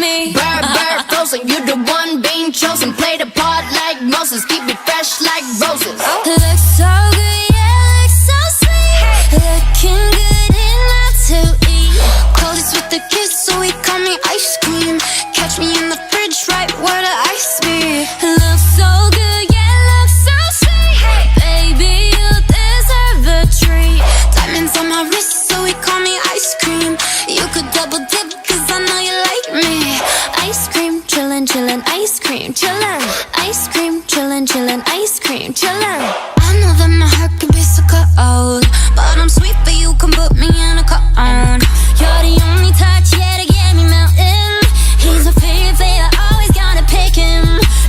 me. Bird, frozen, you the one being chosen. Play the part like Moses, keep it fresh like roses. Looks so good, yeah, looks so sweet. Looking good enough to eat. Coldest with the kiss, so he call me ice cream. Catch me in the fridge, right where the ice be. Looks so good, yeah, looks so sweet. Baby, you deserve a treat. Diamonds on my wrist, so he call me ice cream. You could double dip, cause I know you like me. Ice cream, chillin', chillin', ice cream, chillin'. Ice cream, chillin', chillin', ice cream, chillin'. I know that my heart can be so cold, but I'm sweet, but you can put me in a cone. You're the only touch, yeah, to get me melting. He's my favorite, always gotta pick him.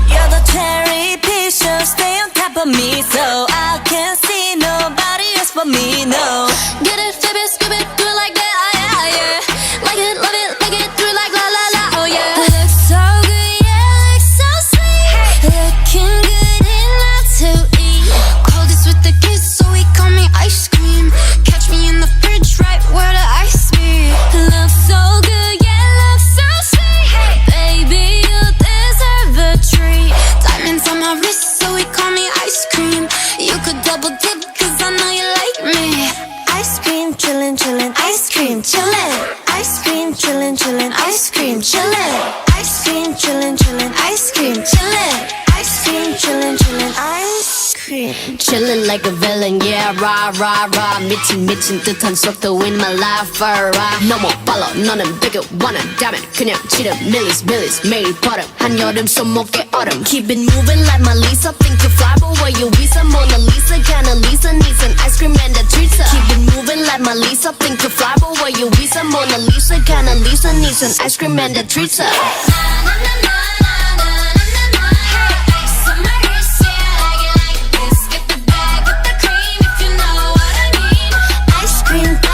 You're the cherry piece, so stay on top of me, so I can't see nobody else but me, no. Get it, flip it, skip it, do it like that, yeah, yeah. Like it, love it, like it, do it like la la la, oh yeah. Looks so good, yeah, looks so sweet. Looking good enough to eat. Coldest with the kiss, so he call me ice cream. Catch me in the fridge, right where the ice be. Looks so good, yeah, looks so sweet. Baby, you deserve a treat. Diamonds on my wrist, so he call me ice cream. You could double dip, cause I know you like me. Ice cream, chillin', chillin', ice cream, chillin'. Ice cream, chillin', chillin', ice cream, chillin'. Ice cream, chillin', chillin', ice cream, chillin'. Ice cream, chillin', chillin', ice cream. Chillin' like a villain, yeah, rah, rah, rah. 미친 듯한 속도 in my life, rah. 너무 빨라, 너는 되게 원한 다면 그냥 치름, millies, 매일 버릇. 한여름 손목에 얼음. Keep it moving like my Lisa. Think you fly, but where you visa? Mona Lisa, kinda Lisa, needs an ice cream and a treat. Keep it moving like my Lisa. Think you fly, but where you visa? Mona Lisa, kinda Lisa, needs an ice cream and a treat.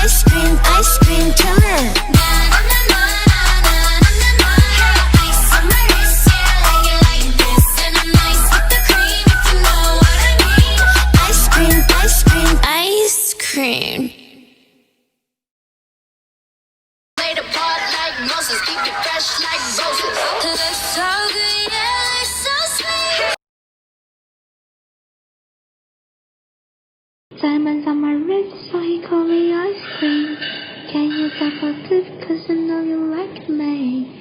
Ice cream, ice cream, chillin'. Ice on my wrist, yeah, like it like this. And I'm nice with the cream, if you know what I mean. Ice cream, ice cream, ice cream. Play the part like Moses, keep it fresh like roses. Looks so good, yeah, looks so sweet. Diamonds on my wrist, so he call me ice cream. Can you double dip, cause I know you like me.